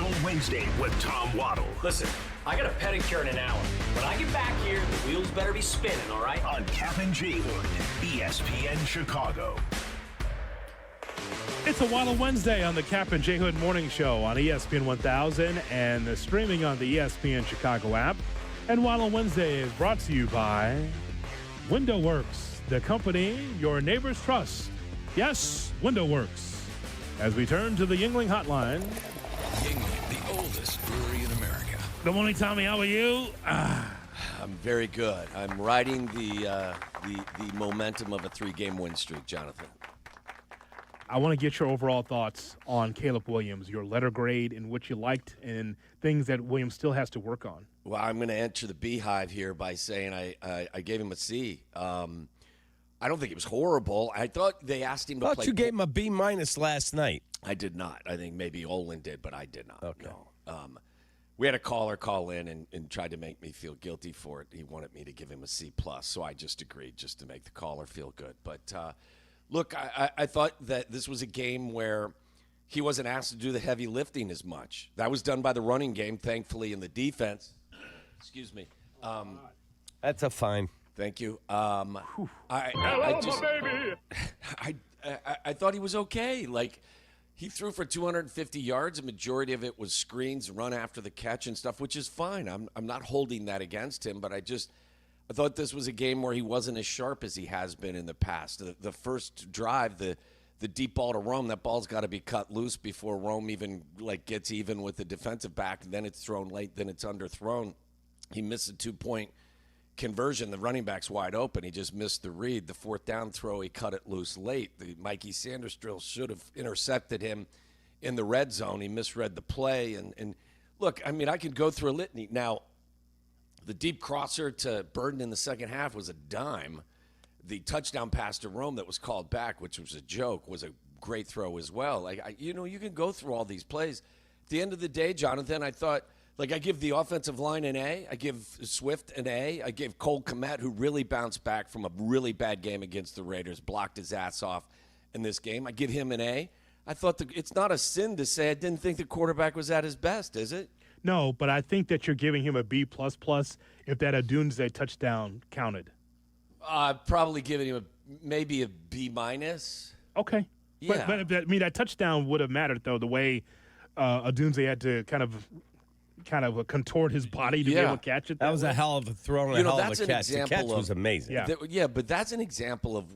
Waddle Wednesday with Tom Waddle. Listen, I got a pedicure in an hour. When I get back here, the wheels better be spinning, all right? On Kap J-Hood, ESPN Chicago. It's a Waddle Wednesday on the Kap J-Hood Morning Show on ESPN 1000 and streaming on the ESPN Chicago app. And Waddle Wednesday is brought to you by WindowWorks, the company your neighbors trust. Yes, WindowWorks. As we turn to the Yuengling Hotline. Yuengling, the oldest brewery in America. Good morning, Tommy. How are you? I'm very good. I'm riding the momentum of a 3-game win streak, Jonathan. I want to get your overall thoughts on Caleb Williams, your letter grade and what you liked and things that Williams still has to work on. Well, I'm going to enter the beehive here by saying I gave him a C. I don't think it was horrible. I thought they asked him to play. I thought you gave him a B- last night. I did not. I think maybe Olin did, but I did not. Okay. No. We had a caller call in and tried to make me feel guilty for it. He wanted me to give him a C+, so I just agreed just to make the caller feel good. But, look, I thought that this was a game where he wasn't asked to do the heavy lifting as much. That was done by the running game, thankfully, in the defense. Excuse me. That's a fine. Thank you. I thought he was okay. Like, he threw for 250 yards. A majority of it was screens, run after the catch and stuff, which is fine. I'm not holding that against him, but I thought this was a game where he wasn't as sharp as he has been in the past. The first drive, the deep ball to Rome, that ball's got to be cut loose before Rome even gets even with the defensive back. Then it's thrown late, then it's underthrown. He missed a 2-point conversion. The running back's wide open. He just missed the read. The fourth down throw, he cut it loose late. The Mikey Sanders drill should have intercepted him in the red zone. He misread the play. And look, I mean, I could go through a litany. Now, the deep crosser to Burden in the second half was a dime. The touchdown pass to Rome that was called back, which was a joke, was a great throw as well. You can go through all these plays. At the end of the day, Jonathan, I thought, I give the offensive line an A. I give Swift an A. I give Cole Kmet, who really bounced back from a really bad game against the Raiders, blocked his ass off in this game. I give him an A. I thought it's not a sin to say I didn't think the quarterback was at his best, is it? No, but I think that you're giving him a B++ if that Odunze touchdown counted. Probably giving him maybe a B-. Okay. Yeah. But that touchdown would have mattered, though, the way Odunze had to kind of contort his body to be able to catch it. That was a hell of a throw and a hell of a catch. The catch was amazing. Yeah. But that's an example of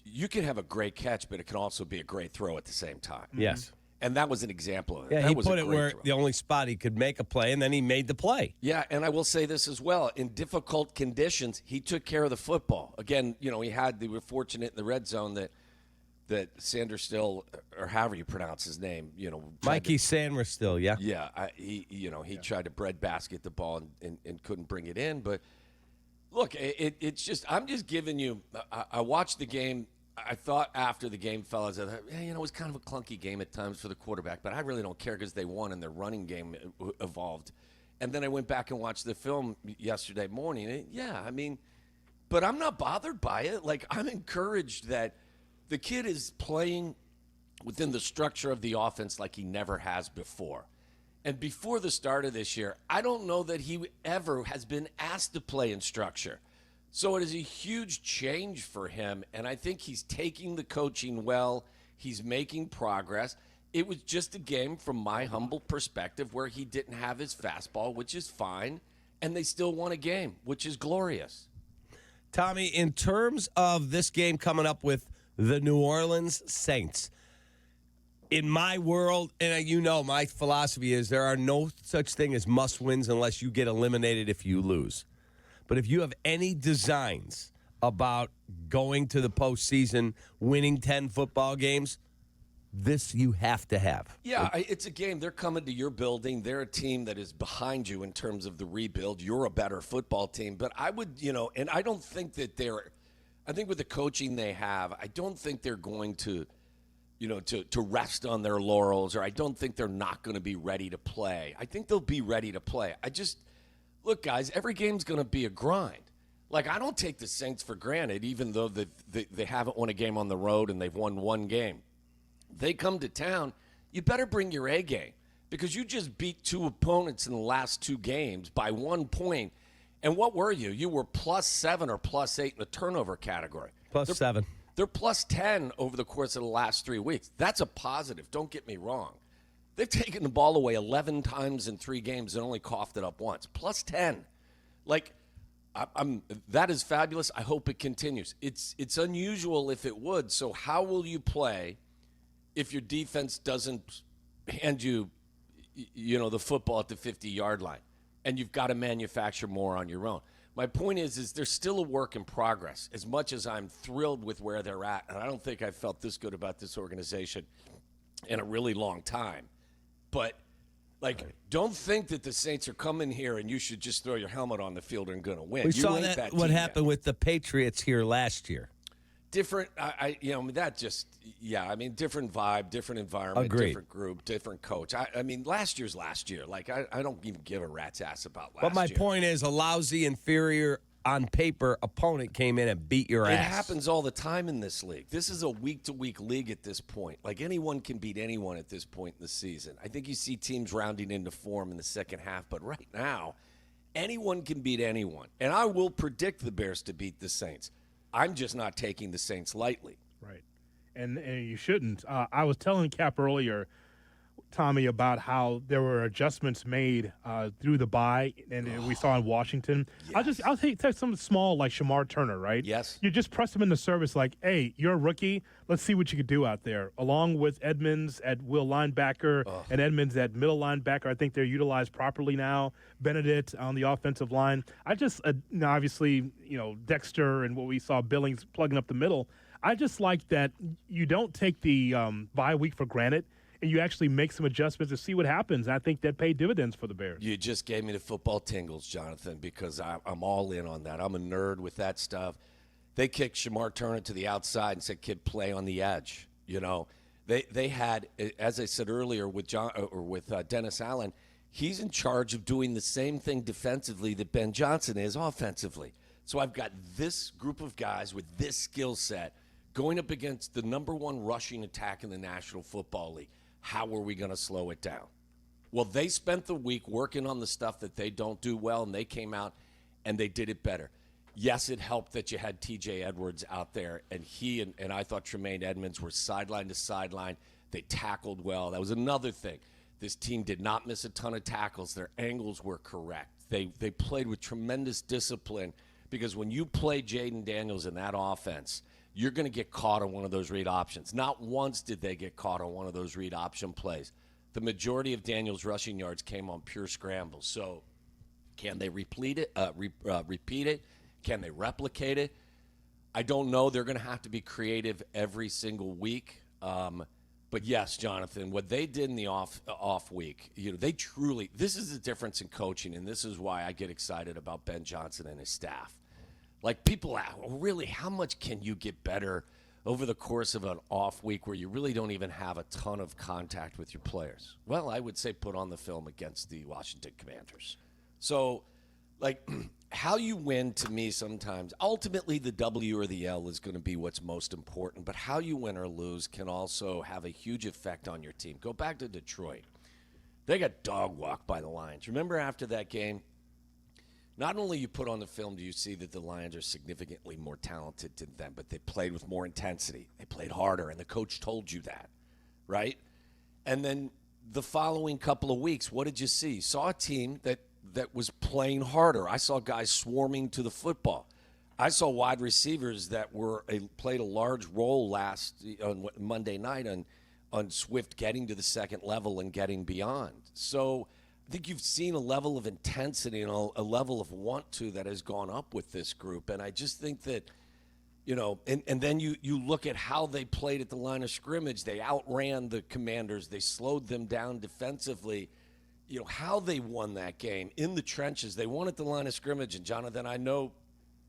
you can have a great catch, but it can also be a great throw at the same time. Yes. And that was an example of it. Yeah, that he was put a it great where throw. the only spot he could make a play, and then he made the play. Yeah, and I will say this as well. In difficult conditions, he took care of the football. Again, they were fortunate in the red zone that Sanders still, or however you pronounce his name, Mikey Sanders still, yeah. Yeah, he tried to breadbasket the ball and couldn't bring it in. But look, it's just I'm just giving you. I watched the game. I thought after the game, fellas, I thought, it was kind of a clunky game at times for the quarterback, but I really don't care because they won and their running game evolved. And then I went back and watched the film yesterday morning. And but I'm not bothered by it. I'm encouraged that the kid is playing within the structure of the offense like he never has before. And before the start of this year, I don't know that he ever has been asked to play in structure. So it is a huge change for him, and I think he's taking the coaching well. He's making progress. It was just a game, from my humble perspective, where he didn't have his fastball, which is fine, and they still won a game, which is glorious. Tommy, in terms of this game coming up with the New Orleans Saints, in my world, and my philosophy is there are no such thing as must-wins unless you get eliminated if you lose. But if you have any designs about going to the postseason, winning 10 football games, this you have to have. Yeah, it's a game. They're coming to your building. They're a team that is behind you in terms of the rebuild. You're a better football team. But I would, and I don't think that I think with the coaching they have, I don't think they're going to, to rest on their laurels, or I don't think they're not going to be ready to play. I think they'll be ready to play. Look, guys, every game's going to be a grind. I don't take the Saints for granted, even though they haven't won a game on the road and they've won one game. They come to town, you better bring your A game. because you just beat two opponents in the last two games by 1 point. And what were you? You were +7 or +8 in the turnover category. +7. They're +10 over the course of the last 3 weeks. That's a positive. Don't get me wrong. They've taken the ball away 11 times in 3 games and only coughed it up once. +10. Like, that is fabulous. I hope it continues. It's unusual if it would. So how will you play if your defense doesn't hand you, the football at the 50-yard line, and you've got to manufacture more on your own? My point is there's still a work in progress. As much as I'm thrilled with where they're at, and I don't think I've felt this good about this organization in a really long time. But, don't think that the Saints are coming here and you should just throw your helmet on the field and going to win. We saw that what happened with the Patriots here last year. Different, different vibe, different environment, Agreed. Different group, different coach. Last year's last year. I don't even give a rat's ass about last year. But my point is, a lousy, inferior, on paper opponent came in and beat your ass. It happens all the time in this league. This is a week-to-week league at this point. Anyone can beat anyone at this point in the season. I think you see teams rounding into form in the second half, but right now, anyone can beat anyone. And I will predict the Bears to beat the Saints. I'm just not taking the Saints lightly. Right. And you shouldn't. I was telling Kap earlier, Tommy, about how there were adjustments made through the bye, and we saw in Washington. Yes. I'll take something small like Shamar Turner, right? Yes. You just press him into service like, hey, you're a rookie. Let's see what you can do out there. Along with Edmonds at will linebacker and Edmonds at middle linebacker. I think they're utilized properly now. Benedict on the offensive line. I just, obviously, Dexter and what we saw Billings plugging up the middle. I just like that you don't take the bye week for granted. And you actually make some adjustments to see what happens. I think that paid dividends for the Bears. You just gave me the football tingles, Jonathan, because I'm all in on that. I'm a nerd with that stuff. They kicked Shamar Turner to the outside and said, kid, play on the edge. They had, as I said earlier with Dennis Allen, he's in charge of doing the same thing defensively that Ben Johnson is offensively. So I've got this group of guys with this skill set going up against the number one rushing attack in the National Football League. How are we going to slow it down? Well, they spent the week working on the stuff that they don't do well, and they came out and they did it better. Yes, it helped that you had T.J. Edwards out there, and he and I thought Tremaine Edmonds were sideline to sideline. They tackled well. That was another thing. This team did not miss a ton of tackles. Their angles were correct. They played with tremendous discipline because when you play Jaden Daniels in that offense, you're going to get caught on one of those read options. Not once did they get caught on one of those read option plays. The majority of Daniels' rushing yards came on pure scrambles. So can they repeat it? Can they replicate it? I don't know. They're going to have to be creative every single week. But yes, Jonathan, what they did in the off week, they truly – this is the difference in coaching, and this is why I get excited about Ben Johnson and his staff. People ask, really, how much can you get better over the course of an off week where you really don't even have a ton of contact with your players? Well, I would say put on the film against the Washington Commanders. So, how you win to me sometimes, ultimately the W or the L is going to be what's most important, but how you win or lose can also have a huge effect on your team. Go back to Detroit. They got dog walked by the Lions. Remember after that game? Not only you put on the film do you see that the Lions are significantly more talented than them, but they played with more intensity. They played harder, and the coach told you that, right? And then the following couple of weeks, what did you see? You saw a team that was playing harder. I saw guys swarming to the football. I saw wide receivers that played a large role on Monday night on Swift getting to the second level and getting beyond. So I think you've seen a level of intensity and a level of want to that has gone up with this group. And I just think that, and then you look at how they played at the line of scrimmage. They outran the Commanders. They slowed them down defensively. How they won that game in the trenches. They won at the line of scrimmage. And, Jonathan, I know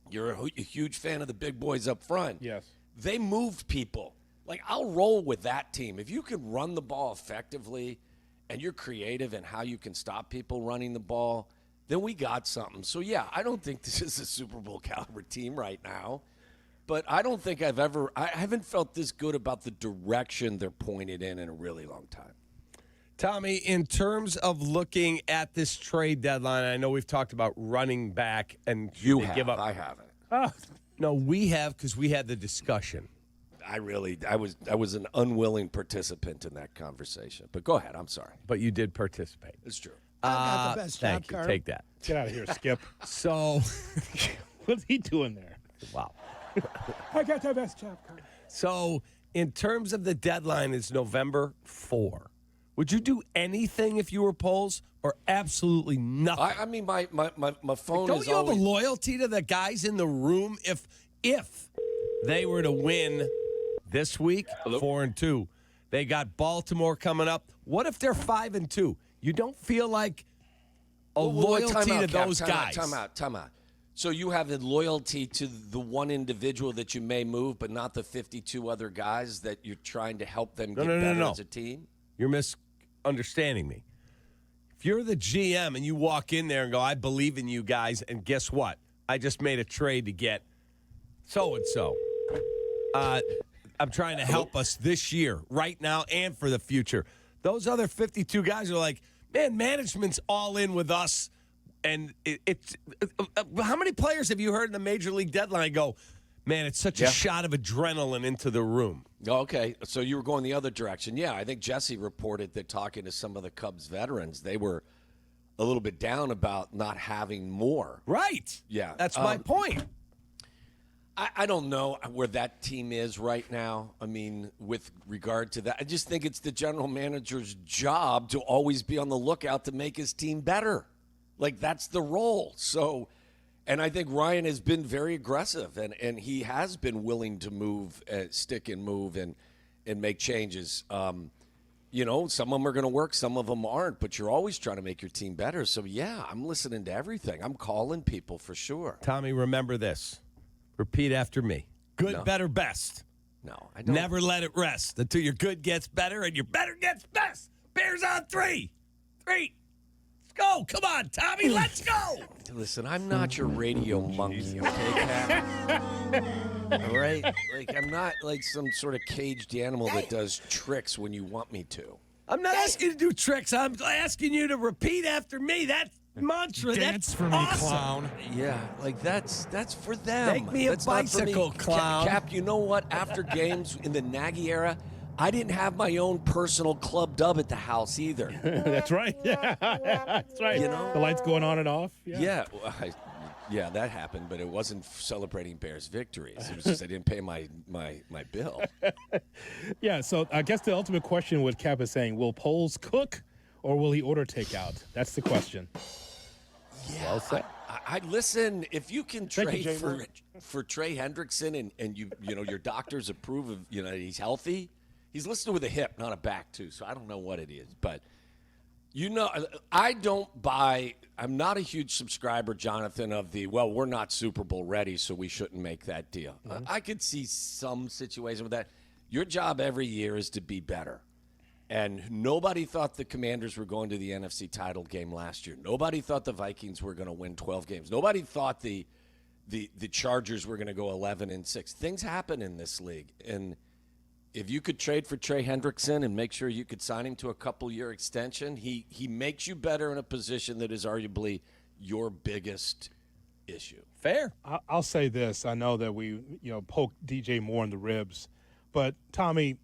you're a huge fan of the big boys up front. Yes. They moved people. I'll roll with that team. If you can run the ball effectively – and you're creative in how you can stop people running the ball, then we got something. So, yeah, I don't think this is a Super Bowl caliber team right now. But I don't think I haven't felt this good about the direction they're pointed in a really long time. Tommy, in terms of looking at this trade deadline, I know we've talked about running back and You they have. give up. I haven't. Oh, No, we have because we had the discussion. I was an unwilling participant in that conversation. But go ahead. I'm sorry. But you did participate. It's true. I've got the best Thank job you. card. Take that. get out of here, Skip. So, What's he doing there? wow. I got the best job card. So, in terms of the deadline, is November 4. Would you do anything if you were Poles or absolutely nothing? I mean, my phone Don't is you have always. a loyalty to the guys in the room? If they were to win this week, 4-2, they got Baltimore coming up. What if they're 5-2? You don't feel like a loyalty to those guys. Time out. So you have the loyalty to the one individual that you may move, but not the 52 other guys that you're trying to help them get better as a team? You're misunderstanding me. If you're the GM and you walk in there and go, I believe in you guys, and guess what? I just made a trade to get so-and-so. I'm trying to help us this year, right now, and for the future. Those other 52 guys are like, man, management's all in with us. And it's how many players have you heard in the Major League deadline go, man, it's such a shot of adrenaline into the room? Okay, so you were going the other direction. Yeah, I think Jesse reported that talking to some of the Cubs veterans, they were a little bit down about not having more. Right. Yeah. That's my point. I don't know where that team is right now. I mean, with regard to that, I just think it's the general manager's job to always be on the lookout to make his team better. Like, that's the role. So, and I think Ryan has been very aggressive, and he has been willing to move, stick and move, and make changes. You know, some of them are going to work, some of them aren't, but you're always trying to make your team better. So, yeah, I'm listening to everything. I'm calling people for sure. Tommy, remember this. Repeat after me. Good, No. better, best. No, I don't. Never let it rest until your good gets better and your better gets best. Bears on 3. 3. Let's go. Come on, Tommy. Let's go. Listen, I'm not your radio monkey, okay, Cap? All right? Like, I'm not like some sort of caged animal that does tricks when you want me to. I'm not asking you to do tricks. I'm asking you to repeat after me. That mantra. Dance That's for me, awesome. clown. Yeah, like that's for them. Make me a That's not for me. bicycle, clown. Cap, you know what? After games in the Nagy era, I didn't have my own personal club dub at the house either. That's right. Yeah, that's right. You know? The lights going on and off. Yeah, yeah, that happened, but it wasn't celebrating Bears victories. It was just I didn't pay my bill. Yeah, so I guess the ultimate question, what Cap is saying, will Poles cook or will he order takeout? That's the question. Yeah, Well said. I listen. If you can Thank you, trade Jay for Trey Hendrickson and you know your doctors approve of he's healthy, he's listed with a hip, not a back too. So I don't know what it is, but I don't buy. I'm not a huge subscriber, Jonathan, of the we're not Super Bowl ready, so we shouldn't make that deal. I could see some situation with that. Your job every year is to be better. And nobody thought the Commanders were going to the NFC title game last year. Nobody thought the Vikings were going to win 12 games. Nobody thought the Chargers were going to go 11-6. Things happen in this league. And if you could trade for Trey Hendrickson and make sure you could sign him to a couple-year extension, he makes you better in a position that is arguably your biggest issue. Fair. I'll say this. I know that we, poked DJ Moore in the ribs. But, Tommy,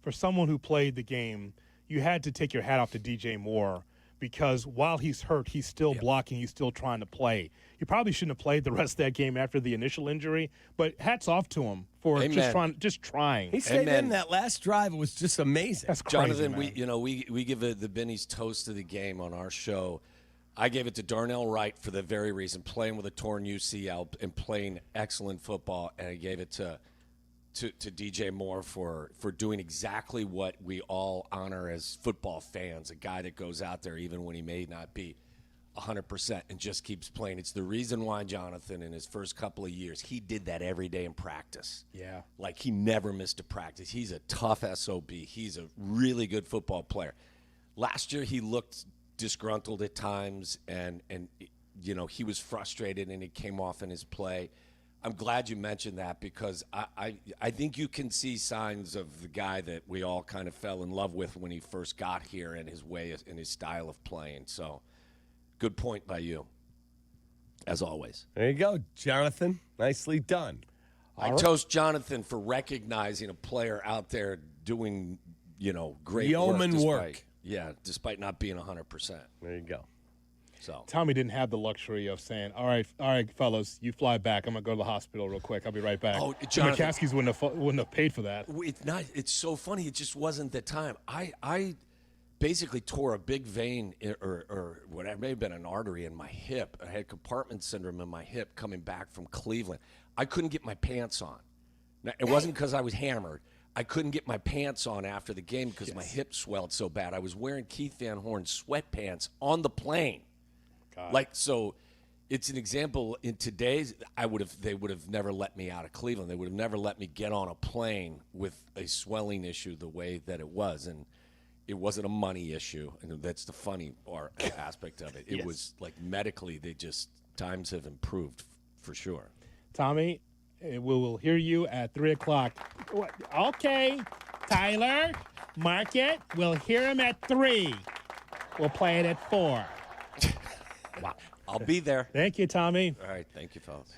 for someone who played the game, you had to take your hat off to DJ Moore because while he's hurt, he's still blocking, he's still trying to play. You probably shouldn't have played the rest of that game after the initial injury, but hats off to him for just trying. He stayed in that last drive. It was just amazing. That's crazy, Jonathan, man. we give the Benny's toast of the game on our show. I gave it to Darnell Wright for the very reason, playing with a torn UCL and playing excellent football, and I gave it to DJ Moore for doing exactly what we all honor as football fans, a guy that goes out there even when he may not be 100% and just keeps playing. It's the reason why Jonathan, in his first couple of years, he did that every day in practice. Yeah. Like, he never missed a practice. He's a tough SOB. He's a really good football player. Last year, he looked disgruntled at times, and he was frustrated, and it came off in his play. I'm glad you mentioned that because I think you can see signs of the guy that we all kind of fell in love with when he first got here and his way and his style of playing. So, good point by you, as always. There you go, Jonathan. Nicely done. I toast Jonathan for recognizing a player out there doing, great Yeoman work. Despite not being 100%. There you go. So Tommy didn't have the luxury of saying, all right, fellas, you fly back. I'm going to go to the hospital real quick. I'll be right back. Oh, The Jonathan. McCaskies wouldn't have paid for that. It's so funny. It just wasn't the time. I basically tore a big vein or whatever, may have been an artery in my hip. I had compartment syndrome in my hip coming back from Cleveland. I couldn't get my pants on. Now, it wasn't because I was hammered. I couldn't get my pants on after the game because my hip swelled so bad. I was wearing Keith Van Horn's sweatpants on the plane. God. So it's an example in today's they would have never let me out of Cleveland. They would have never let me get on a plane with a swelling issue the way that it was. And it wasn't a money issue. And that's the funny aspect of it. It was like medically, times have improved for sure. Tommy, we will hear you at 3 o'clock. Okay, Tyler, mark it. We'll hear him at 3. We'll play it at 4. Wow. I'll be there. Thank you, Tommy. All right. Thank you, fellas.